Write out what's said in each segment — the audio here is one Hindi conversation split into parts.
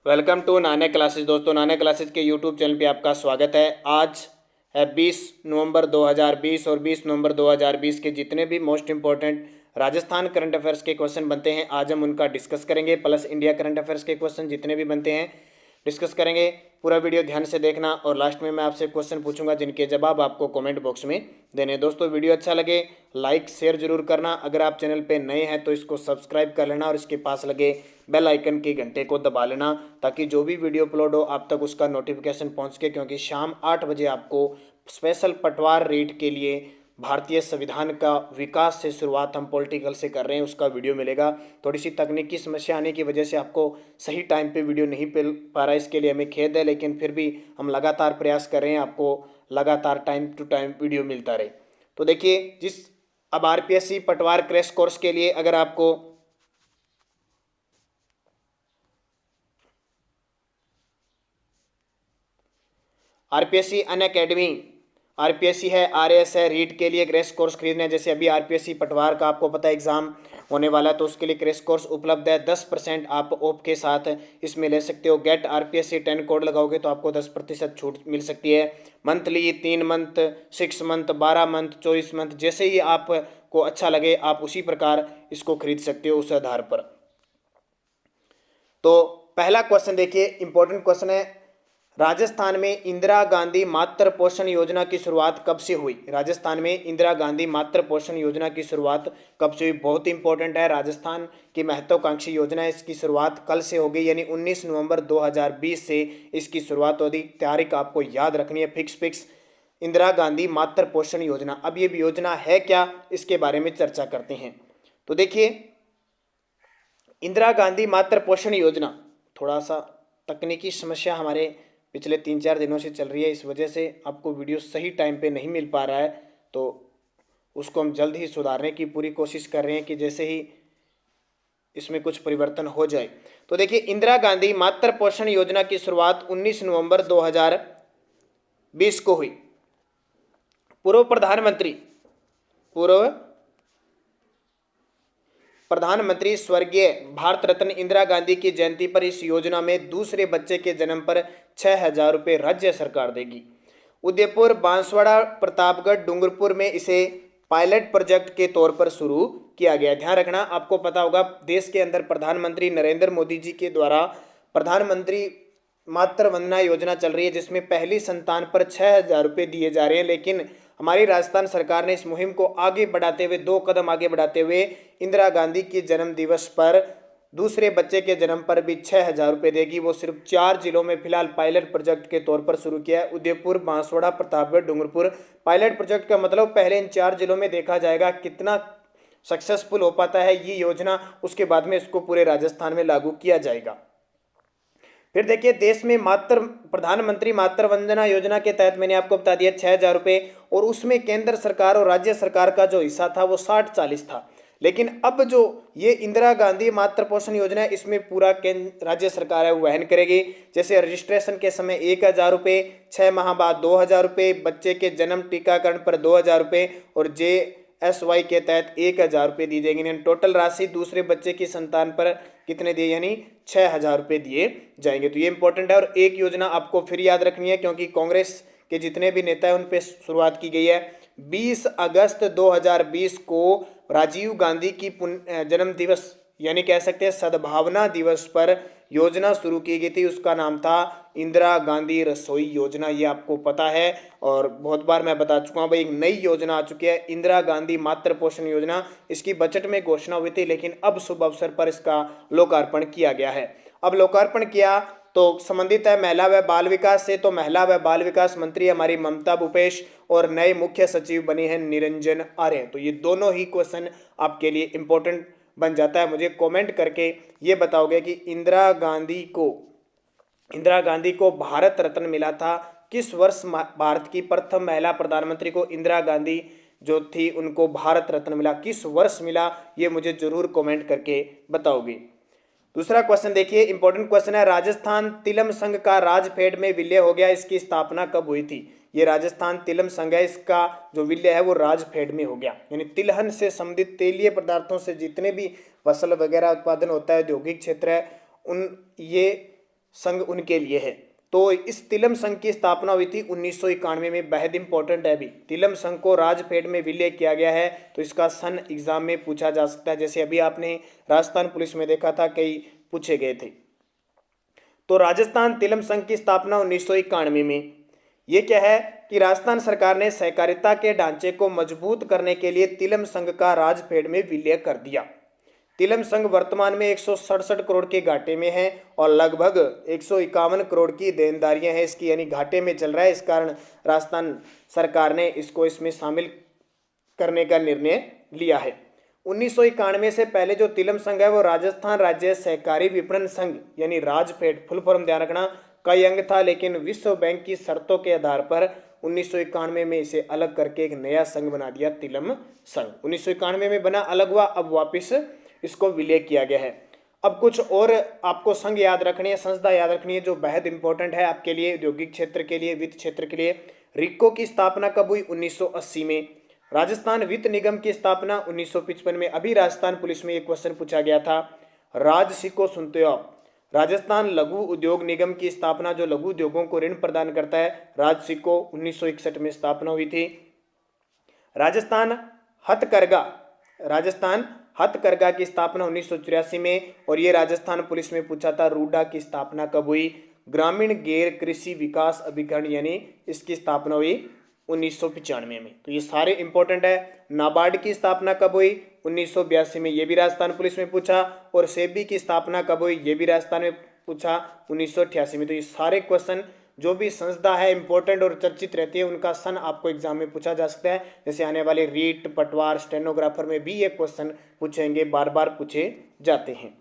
वेलकम टू नाने क्लासेस। दोस्तों, नाने क्लासेस के यूट्यूब चैनल पे आपका स्वागत है। आज है 20 नवंबर 2020 और 20 नवंबर 2020 के जितने भी most important Rajasthan current affairs के क्वेश्चन बनते हैं आज हम उनका डिस्कस करेंगे। प्लस इंडिया करंट अफेयर्स के क्वेश्चन जितने भी बनते हैं डिस्कस करेंगे। पूरा वीडियो ध्यान से देखना और लास्ट में मैं आपसे क्वेश्चन पूछूंगा जिनके जवाब आपको कमेंट बॉक्स में देने। दोस्तों, वीडियो अच्छा लगे लाइक शेयर जरूर करना। अगर आप चैनल पे नए हैं तो इसको सब्सक्राइब कर लेना और इसके पास लगे बेल आइकन के घंटे को दबा लेना ताकि जो भी वीडियो अपलोड हो आप तक उसका नोटिफिकेशन पहुंच सके। क्योंकि शाम 8 बजे आपको स्पेशल पटवार रीड के लिए भारतीय संविधान का विकास से शुरुआत हम पॉलिटिकल से कर रहे हैं, उसका वीडियो मिलेगा। थोड़ी सी तकनीकी समस्या आने की वजह से आपको सही टाइम पे वीडियो नहीं मिल पा रहा है, इसके लिए हमें खेद है, लेकिन फिर भी हम लगातार प्रयास कर रहे हैं आपको लगातार टाइम टू टाइम वीडियो मिलता रहे। तो देखिए, अब आरपीएससी पटवार क्रैश कोर्स के लिए अगर आपको आरपीएससी अनअकैडमी, आरपीएससी है, आरएएस है, रीट के लिए क्रैश कोर्स खरीदना है। जैसे अभी आरपीएससी पटवार का आपको पता है एग्जाम होने वाला है तो उसके लिए क्रैश कोर्स उपलब्ध है। 10% आप ऑफ के साथ इसमें ले सकते हो। गेट आरपीएससी 10 कोड लगाओगे तो आपको 10% छूट मिल सकती है। Monthly, 3 month, 6 month, 12 month, 24 month, जैसे ही आपको अच्छा लगे आप उसी प्रकार इसको खरीद सकते हो उस आधार पर। तो पहला क्वेश्चन देखिए, इंपॉर्टेंट क्वेश्चन है। राजस्थान में इंदिरा गांधी मातृ पोषण योजना की शुरुआत कब से हुई? राजस्थान में इंदिरा गांधी मातृ पोषण योजना की शुरुआत कब से हुई? बहुत इंपॉर्टेंट है, राजस्थान की महत्वाकांक्षी योजना है। इसकी शुरुआत कल से हो गई, यानी 19 नवंबर 2020 से इसकी शुरुआत होगी। तारीख आपको याद रखनी है फिक्स। इंदिरा गांधी मातृ पोषण योजना, अब ये योजना है क्या, इसके बारे में चर्चा करते हैं। तो देखिए, इंदिरा गांधी मातृ पोषण योजना, थोड़ा सा तकनीकी समस्या हमारे पिछले 3-4 दिनों से चल रही है, इस वजह से आपको वीडियो सही टाइम पे नहीं मिल पा रहा है, तो उसको हम जल्द ही सुधारने की पूरी कोशिश कर रहे हैं कि जैसे ही इसमें कुछ परिवर्तन हो जाए। तो देखिए, इंदिरा गांधी मातृ पोषण योजना की शुरुआत 19 नवंबर 2020 को हुई। पूर्व प्रधानमंत्री स्वर्गीय भारत रत्न इंदिरा गांधी की जयंती पर इस योजना में दूसरे बच्चे के जन्म पर 6,000 रुपये राज्य सरकार देगी। उदयपुर, बांसवाड़ा, प्रतापगढ़, डूंगरपुर में इसे पायलट प्रोजेक्ट के तौर पर शुरू किया गया। ध्यान रखना, आपको पता होगा देश के अंदर प्रधानमंत्री नरेंद्र मोदी जी के द्वारा प्रधानमंत्री मातृ वंदना योजना चल रही है, जिसमें पहली संतान पर 6,000 रुपये दिए जा रहे हैं। लेकिन हमारी राजस्थान सरकार ने इस मुहिम को आगे बढ़ाते हुए 2 कदम आगे बढ़ाते हुए इंदिरा गांधी के जन्म दिवस पर दूसरे बच्चे के जन्म पर भी 6,000 रुपये देगी। वो सिर्फ 4 जिलों में फिलहाल पायलट प्रोजेक्ट के तौर पर शुरू किया है। उदयपुर, बांसवाड़ा, प्रतापगढ़, डूंगरपुर। पायलट प्रोजेक्ट का मतलब पहले इन 4 जिलों में देखा जाएगा कितना सक्सेसफुल हो पाता है ये योजना, उसके बाद में इसको पूरे राजस्थान में लागू किया जाएगा। फिर देखिए, देश में प्रधानमंत्री मातृ वंदना योजना के तहत मैंने आपको बता दिया 6,000 रुपये, और उसमें केंद्र सरकार और राज्य सरकार का जो हिस्सा था वो 60-40 था। लेकिन अब जो ये इंदिरा गांधी मातृ पोषण योजना है, इसमें पूरा केंद्र राज्य सरकार है वो वहन करेगी। जैसे रजिस्ट्रेशन के समय 1,000 रुपये, 6 माह बाद 2,000 रुपये, बच्चे के जन्म टीकाकरण पर 2,000 रुपये और JSY के तहत 1,000 रुपये दी जाएंगे। यानी टोटल राशि दूसरे बच्चे की संतान पर कितने दिए, यानी 6,000 रुपये दिए जाएंगे। तो ये इंपॉर्टेंट है। और एक योजना आपको फिर याद रखनी है क्योंकि कांग्रेस के जितने भी नेता हैं उन पर शुरुआत की गई है। 20 अगस्त 2020 को राजीव गांधी की जन्म दिवस यानी कह सकते हैं सद्भावना दिवस पर योजना शुरू की गई थी। उसका नाम था इंदिरा गांधी रसोई योजना। ये आपको पता है और बहुत बार मैं बता चुका हूँ भाई, एक नई योजना आ चुकी है इंदिरा गांधी मातृ पोषण योजना। इसकी बजट में घोषणा हुई थी लेकिन अब शुभ अवसर पर इसका लोकार्पण किया गया है। अब लोकार्पण किया तो संबंधित है महिला व बाल विकास से, तो महिला व बाल विकास मंत्री हमारी ममता भूपेश और नए मुख्य सचिव बने हैं निरंजन आर्य। तो ये दोनों ही क्वेश्चन आपके लिए इंपॉर्टेंट बन जाता है। मुझे कमेंट करके ये बताओगे कि इंदिरा गांधी को भारत रत्न मिला था किस वर्ष? भारत की प्रथम महिला प्रधानमंत्री को इंदिरा गांधी जो थी उनको भारत रत्न मिला, किस वर्ष मिला, ये मुझे जरूर कमेंट करके बताओगे। दूसरा क्वेश्चन देखिए, इंपॉर्टेंट क्वेश्चन है। राजस्थान तिलम संघ का राजफेड में विलय हो गया, इसकी स्थापना कब हुई थी? ये राजस्थान तिलम संघ है, इसका जो विलय है वो राजफेड में हो गया। यानी तिलहन से संबंधित तेलीय पदार्थों से जितने भी फसल वगैरह उत्पादन होता है, औद्योगिक क्षेत्र है, ये संघ उनके लिए है। तो इस तिलम संघ की स्थापना हुई थी 1991 में, बेहद इंपॉर्टेंट है। अभी तिलम संघ को राजफेड में विलय किया गया है, तो इसका सन एग्जाम में पूछा जा सकता है, जैसे अभी आपने राजस्थान पुलिस में देखा था, कई पूछे गए थे। तो राजस्थान तिलम संघ की स्थापना 1991 में। ये क्या है कि राजस्थान सरकार ने सहकारिता के ढांचे को मजबूत करने के लिए तिलम संघ का राजफेड में विलय कर दिया। तिलम संघ वर्तमान में 167 करोड़ के घाटे में है और लगभग 151 करोड़ की देनदारियां हैं इसकी, यानी घाटे में चल रहा है। इस कारण राजस्थान सरकार ने इसको इसमें शामिल करने का निर्णय लिया है। 1991 से पहले जो तिलम संघ है वो राजस्थान राज्य सहकारी विपणन संघ यानी राजफेड, फुल फॉर्म ध्यान रखना, का ही अंग था, लेकिन विश्व बैंक की शर्तों के आधार पर 1991 में इसे अलग करके एक नया संघ बना दिया, तिलम संघ। 1991 में बना, अलग हुआ, अब वापस इसको विलय किया गया है। अब कुछ और आपको संघ याद रखनी है, संस्था याद रखनी है जो बेहद इंपॉर्टेंट है आपके लिए, औद्योगिक क्षेत्र के लिए, वित्त क्षेत्र के लिए। रिको की स्थापना कब हुई? 1980 में। राजस्थान वित्त निगम की स्थापना 1955 में। अभी राजस्थान पुलिस में एक क्वेश्चन पूछा गया था, राजसिको सुनते हो आप? राजस्थान लघु उद्योग निगम की स्थापना, जो लघु उद्योगों को ऋण प्रदान करता है, राजसिको 1961 में स्थापना हुई थी। राजस्थान हथकरघा की स्थापना 1984 में। और ये राजस्थान पुलिस में पूछा था, रूडा की स्थापना कब हुई? ग्रामीण गैर कृषि विकास अभिकरण यानी इसकी स्थापना हुई 1995 में। तो ये सारे इंपॉर्टेंट है। नाबार्ड की स्थापना कब हुई? 1982 में, ये भी राजस्थान पुलिस में पूछा। और सेबी की स्थापना कब हुई? ये भी राजस्थान में पूछा, 1988 में। तो ये सारे क्वेश्चन जो भी संस्था है इंपॉर्टेंट और चर्चित रहती है, उनका सन आपको एग्जाम में पूछा जा सकता है। जैसे आने वाले रीट, पटवार, स्टेनोग्राफर में भी ये क्वेश्चन पूछेंगे, बार बार पूछे जाते हैं।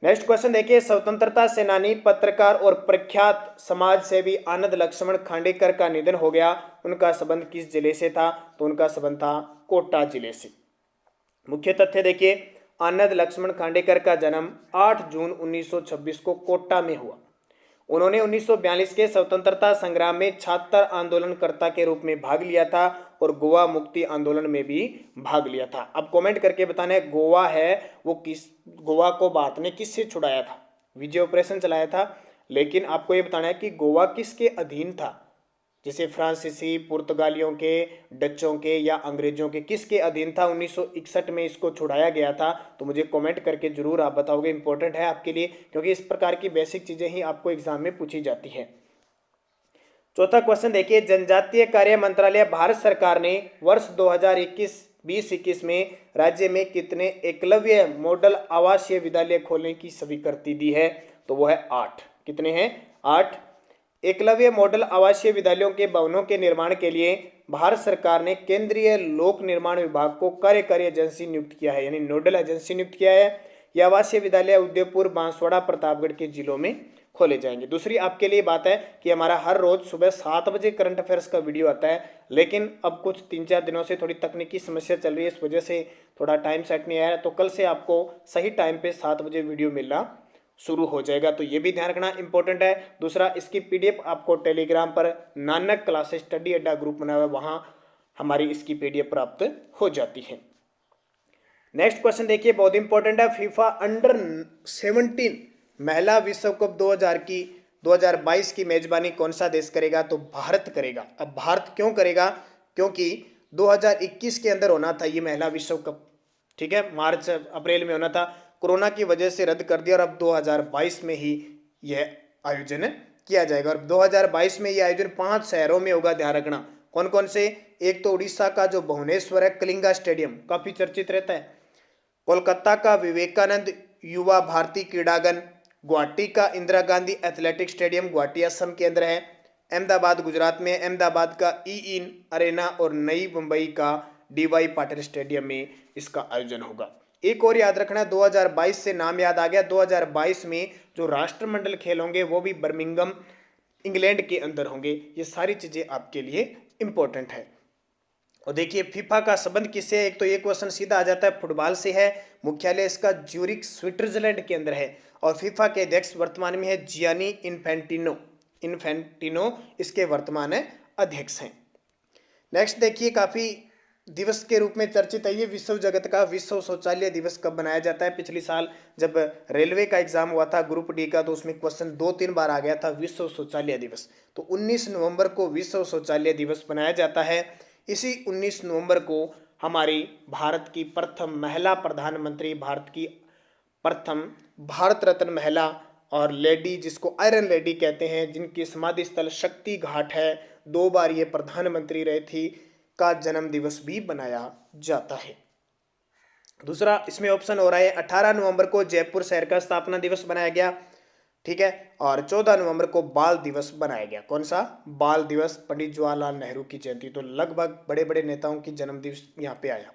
नेक्स्ट क्वेश्चन देखिए, स्वतंत्रता सेनानी, पत्रकार और प्रख्यात समाज सेवी आनंद लक्ष्मण खांडेकर का निधन हो गया। उनका संबंध किस जिले से था? तो उनका संबंध था कोटा जिले से। मुख्य तथ्य देखिए, आनंद लक्ष्मण खांडेकर का जन्म 8 जून 1926 को कोटा में हुआ। उन्होंने 1942 के स्वतंत्रता संग्राम में छात्र आंदोलनकर्ता के रूप में भाग लिया था और गोवा मुक्ति आंदोलन में भी भाग लिया था। अब कमेंट करके बताना है गोवा है वो गोवा को भारत ने किससे छुड़ाया था? विजय ऑपरेशन चलाया था। लेकिन आपको ये बताना है कि गोवा किसके अधीन था? जैसे फ्रांसीसी, पुर्तगालियों के, डचों के या अंग्रेजों के, किसके अधीन था? 1961 में इसको छुड़ाया गया था। तो मुझे कमेंट करके जरूर आप बताओगे, इंपॉर्टेंट है आपके लिए, क्योंकि इस प्रकार की बेसिक चीजें ही आपको एग्जाम में पूछी जाती है। चौथा क्वेश्चन देखिए, जनजातीय कार्य मंत्रालय भारत सरकार ने वर्ष 2021 में राज्य में कितने एकलव्य मॉडल आवासीय विद्यालय खोलने की स्वीकृति दी है? तो वो है 8। कितने हैं? 8 एकलव्य मॉडल आवासीय विद्यालयों के भवनों के निर्माण के लिए भारत सरकार ने केंद्रीय लोक निर्माण विभाग को कार्यकारी एजेंसी नियुक्त किया है, यानी नोडल एजेंसी नियुक्त किया है। ये आवासीय विद्यालय उदयपुर, बांसवाड़ा, प्रतापगढ़ के जिलों में खोले जाएंगे। दूसरी आपके लिए बात है कि हमारा हर रोज सुबह 7 बजे करंट अफेयर्स का वीडियो आता है, लेकिन अब कुछ 3-4 दिनों से थोड़ी तकनीकी समस्या चल रही है, इस वजह से थोड़ा टाइम सेट नहीं आया। तो कल से आपको सही टाइम पे 7 बजे वीडियो मिलना शुरू हो जाएगा, तो ये भी ध्यान रखना इंपॉर्टेंट है। दूसरा, इसकी पीडीएफ आपको टेलीग्राम पर नानक क्लासेस स्टडी अड्डा ग्रुप बना हुआ है, वहां हमारी इसकी पीडीएफ प्राप्त हो जाती है। नेक्स्ट क्वेश्चन देखिए, बहुत इंपॉर्टेंट है। फीफा अंडर 17 महिला विश्व कप 2022 की मेजबानी कौन सा देश करेगा? तो भारत करेगा। अब भारत क्यों करेगा? क्योंकि 2021 के अंदर होना था ये महिला विश्व कप, ठीक है, मार्च अप्रैल में होना था, कोरोना की वजह से रद्द कर दिया और अब 2022 में ही यह आयोजन किया जाएगा। और 2022 में यह आयोजन 5 शहरों में होगा, ध्यान रखना। कौन कौन से? एक तो उड़ीसा का जो भुवनेश्वर है, कलिंगा स्टेडियम काफी चर्चित रहता है। कोलकाता का विवेकानंद युवा भारती क्रीड़ांगन, गुवाहाटी का इंदिरा गांधी एथलेटिक स्टेडियम गुवाहाटी असम के अंदर है, अहमदाबाद गुजरात में अहमदाबाद का ई-इन अरेना और नई मुंबई का डीवाई पाटिल स्टेडियम में इसका आयोजन होगा। एक और याद रखना, 2022 से नाम याद आ गया, 2022 में जो राष्ट्रमंडल खेल होंगे वो भी बर्मिंघम इंग्लैंड के अंदर होंगे। ये सारी चीजें आपके लिए इंपॉर्टेंट है। और देखिए, फीफा का संबंध किससे है? एक तो ये क्वेश्चन सीधा आ जाता है, फुटबॉल से है। मुख्यालय इसका ज्यूरिख स्विट्जरलैंड के अंदर है और फीफा के अध्यक्ष वर्तमान में है जियानी इन्फेंटिनो इसके वर्तमान अध्यक्ष हैं। नेक्स्ट देखिए, काफी दिवस के रूप में चर्चित है। ये विश्व जगत का विश्व शौचालय दिवस कब मनाया जाता है? पिछले साल जब रेलवे का एग्जाम हुआ था ग्रुप डी का, तो उसमें क्वेश्चन 2-3 बार आ गया था विश्व शौचालय दिवस। तो 19 नवंबर को विश्व शौचालय दिवस मनाया जाता है। इसी 19 नवंबर को हमारी भारत की प्रथम महिला प्रधानमंत्री, भारत की प्रथम भारत रत्न महिला और लेडी, जिसको आयरन लेडी कहते हैं, जिनकी समाधि स्थल शक्ति घाट है, 2 बार ये प्रधानमंत्री रही थी, का जन्म दिवस भी मनाया जाता है। दूसरा इसमें ऑप्शन हो रहा है 18 नवंबर को जयपुर शहर का स्थापना दिवस बनाया गया, ठीक है, और 14 नवंबर को बाल दिवस बनाया गया। कौन सा? बाल दिवस, पंडित जवाहरलाल नेहरू की जयंती। तो लगभग बड़े बड़े नेताओं की जन्म दिवस यहाँ पे आया।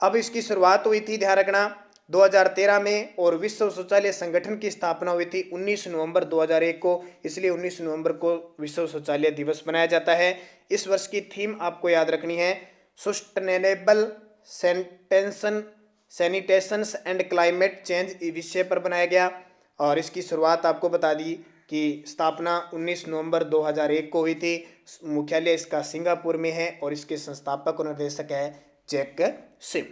अब इसकी शुरुआत हुई थी, ध्यान रखना, 2013 में, और विश्व शौचालय संगठन की स्थापना हुई थी 19 नवंबर 2001 को, इसलिए 19 नवंबर को विश्व शौचालय दिवस मनाया जाता है। इस वर्ष की थीम आपको याद रखनी है, sustainable sanitation and climate change विषय पर बनाया गया। और इसकी शुरुआत आपको बता दी कि स्थापना 19 नवंबर 2001 को हुई थी। मुख्यालय इसका सिंगापुर में है और इसके संस्थापक और निर्देशक है जैक सिम।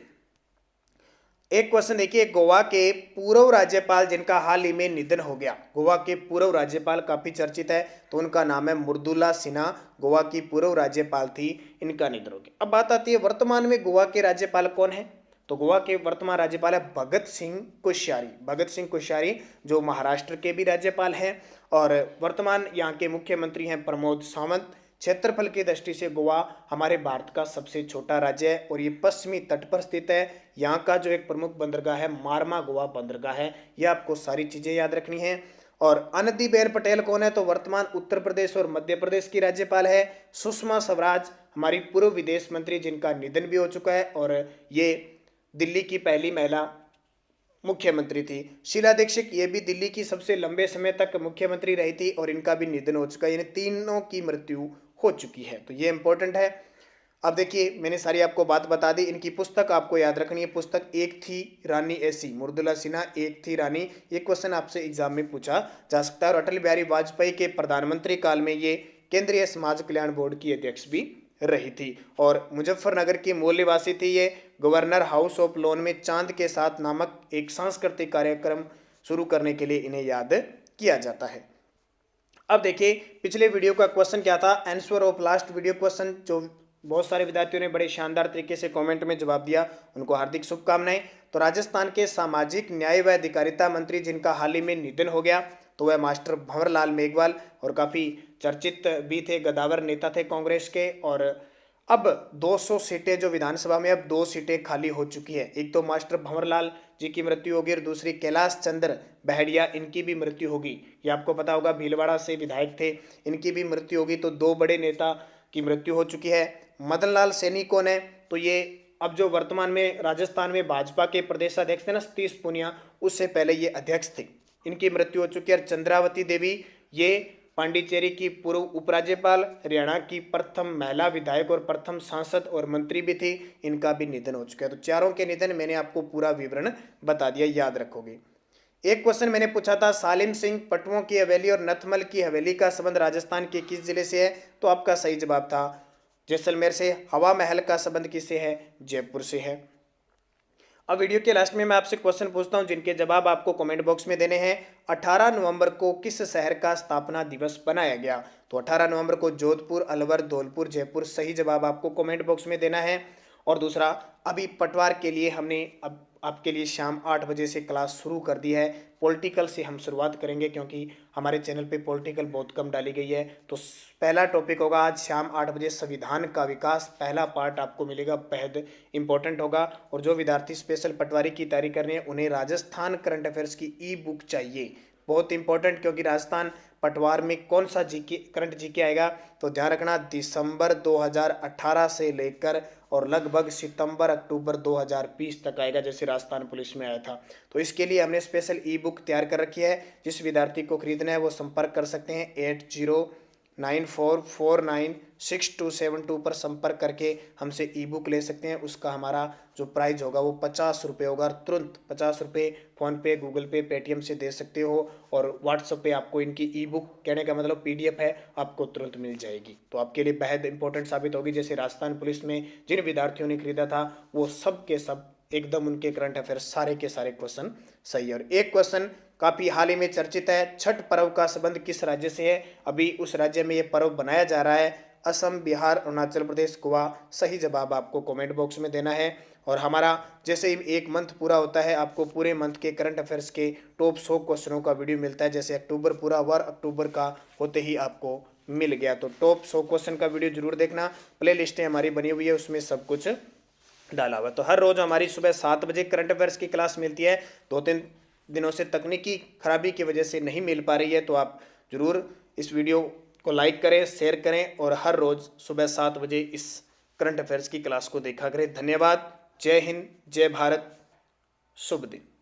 एक क्वेश्चन देखिए, गोवा के पूर्व राज्यपाल जिनका हाल ही में निधन हो गया, गोवा के पूर्व राज्यपाल काफी चर्चित है, तो उनका नाम है मृदुला सिन्हा, गोवा की पूर्व राज्यपाल थी, इनका निधन हो गया। अब बात आती है वर्तमान में गोवा के राज्यपाल कौन है? तो गोवा के वर्तमान राज्यपाल है भगत सिंह कोश्यारी। भगत सिंह कोश्यारी जो महाराष्ट्र के भी राज्यपाल हैं, और वर्तमान यहाँ के मुख्यमंत्री हैं प्रमोद सावंत। क्षेत्रफल की दृष्टि से गोवा हमारे भारत का सबसे छोटा राज्य है और ये पश्चिमी तट पर स्थित है। यहाँ का जो एक प्रमुख बंदरगाह है मारमा गोवा बंदरगाह है। ये आपको सारी चीजें याद रखनी है। और आनंदीबेन पटेल कौन है? तो वर्तमान उत्तर प्रदेश और मध्य प्रदेश की राज्यपाल है। सुषमा स्वराज हमारी पूर्व विदेश मंत्री, जिनका निधन भी हो चुका है, और ये दिल्ली की पहली महिला मुख्यमंत्री थी। शीला दीक्षित ये भी दिल्ली की सबसे लंबे समय तक मुख्यमंत्री रही थी और इनका भी निधन हो चुका है, यानी तीनों की मृत्यु हो चुकी है। तो ये इंपॉर्टेंट है। अब देखिए मैंने सारी आपको बात बता दी। इनकी पुस्तक आपको याद रखनी है। पुस्तक एक थी रानी ऐसी, मृदुला सिन्हा एक थी रानी। ये क्वेश्चन आपसे एग्जाम में पूछा जा सकता है। और अटल बिहारी वाजपेयी के प्रधानमंत्री काल में ये केंद्रीय समाज कल्याण बोर्ड की अध्यक्ष भी रही थी। और मुजफ्फरनगर की मूल निवासी थी। ये गवर्नर हाउस ऑफ लॉन में चांद के साथ नामक एक सांस्कृतिक कार्यक्रम शुरू करने के लिए इन्हें याद किया जाता है। अब देखिए पिछले वीडियो का क्वेश्चन क्या था, answer of last video question, जो बहुत सारे विद्यार्थियों ने बड़े शानदार तरीके से कमेंट में जवाब दिया, उनको हार्दिक शुभकामनाएं। तो राजस्थान के सामाजिक न्याय व अधिकारिता मंत्री जिनका हाल ही में निधन हो गया, तो वह मास्टर भंवरलाल मेघवाल, और काफ़ी चर्चित भी थे, गदावर नेता थे कांग्रेस के। और अब 200 सीटें जो विधानसभा में, अब 2 सीटें खाली हो चुकी है। एक तो मास्टर भंवरलाल जी की मृत्यु होगी और दूसरी कैलाश चंद्र बहड़िया, इनकी भी मृत्यु होगी। ये आपको पता होगा भीलवाड़ा से विधायक थे, इनकी भी मृत्यु होगी। तो 2 बड़े नेता की मृत्यु हो चुकी है। मदन लाल सैनी कौन है? तो ये अब जो वर्तमान में राजस्थान में भाजपा के प्रदेश अध्यक्ष थे ना, सतीश पूनिया, उससे पहले ये अध्यक्ष थे, इनकी मृत्यु हो चुकी है। और चंद्रावती देवी ये पांडिचेरी की पूर्व उपराज्यपाल, हरियाणा की प्रथम महिला विधायक और प्रथम सांसद और मंत्री भी थी, इनका भी निधन हो चुका है। तो चारों के निधन मैंने आपको पूरा विवरण बता दिया, याद रखोगे। एक क्वेश्चन मैंने पूछा था, सालिम सिंह पटवों की हवेली और नथमल की हवेली का संबंध राजस्थान के किस जिले से है? तो आपका सही जवाब था जैसलमेर से। हवा महल का संबंध किससे है? जयपुर से है। अब वीडियो के लास्ट में मैं आपसे क्वेश्चन पूछता हूं जिनके जवाब आपको कमेंट बॉक्स में देने हैं। 18 नवंबर को किस शहर का स्थापना दिवस बनाया गया? तो 18 नवंबर को जोधपुर, अलवर, धौलपुर, जयपुर। सही जवाब आपको कमेंट बॉक्स में देना है। और दूसरा, अभी पटवार के लिए हमने अब आपके लिए शाम 8 बजे से क्लास शुरू कर दी है। पॉलिटिकल से हम शुरुआत करेंगे क्योंकि हमारे चैनल पे पॉलिटिकल बहुत कम डाली गई है। तो पहला टॉपिक होगा आज शाम 8 बजे, संविधान का विकास। पहला पार्ट आपको मिलेगा, बेहद इंपॉर्टेंट होगा। और जो विद्यार्थी स्पेशल पटवारी की तैयारी कर रहे हैं उन्हें राजस्थान करंट अफेयर्स की ई बुक चाहिए, बहुत इंपॉर्टेंट, क्योंकि राजस्थान पटवार में कौन सा जीके, करंट जीके आएगा, तो ध्यान रखना दिसंबर 2018 से लेकर और लगभग सितंबर अक्टूबर 2020 तक आएगा, जैसे राजस्थान पुलिस में आया था। तो इसके लिए हमने स्पेशल ई बुक तैयार कर रखी है। जिस विद्यार्थी को खरीदना है वो संपर्क कर सकते हैं 94496272 पर संपर्क करके हमसे ई बुक ले सकते हैं। उसका हमारा जो प्राइस होगा वो 50 रुपये होगा। तुरंत 50 रुपये फ़ोनपे, गूगल पे, पेटीएम से दे सकते हो और व्हाट्सएप पे आपको इनकी ई बुक, कहने का मतलब PDF है, आपको तुरंत मिल जाएगी। तो आपके लिए बेहद इंपॉर्टेंट साबित होगी। जैसे राजस्थान पुलिस में जिन विद्यार्थियों ने खरीदा था वो सब के सब एकदम उनके करंट अफेयर सारे के सारे क्वेश्चन सही है। और एक क्वेश्चन काफी हाल ही में चर्चित है, छठ पर्व का संबंध किस राज्य से है? अभी उस राज्य में ये पर्व बनाया जा रहा है, असम, बिहार, अरुणाचल प्रदेश, गोवा। सही जवाब आपको कमेंट बॉक्स में देना है। और हमारा जैसे ही एक मंथ पूरा होता है आपको पूरे मंथ के करंट अफेयर्स के टॉप 100 क्वेश्चनों का वीडियो मिलता है। जैसे अक्टूबर पूरा हुआ, अक्टूबर का होते ही आपको मिल गया, तो टॉप 100 क्वेश्चन का वीडियो जरूर देखना। प्ले लिस्टें हमारी बनी हुई है, उसमें सब कुछ डाला हुआ है। तो हर रोज हमारी सुबह 7 बजे करंट अफेयर्स की क्लास मिलती है। 2-3 दिनों से तकनीकी खराबी की वजह से नहीं मिल पा रही है, तो आप जरूर इस वीडियो को लाइक करें, शेयर करें और हर रोज सुबह 7 बजे इस करंट अफेयर्स की क्लास को देखा करें। धन्यवाद। जय हिंद, जय भारत, शुभ दिन।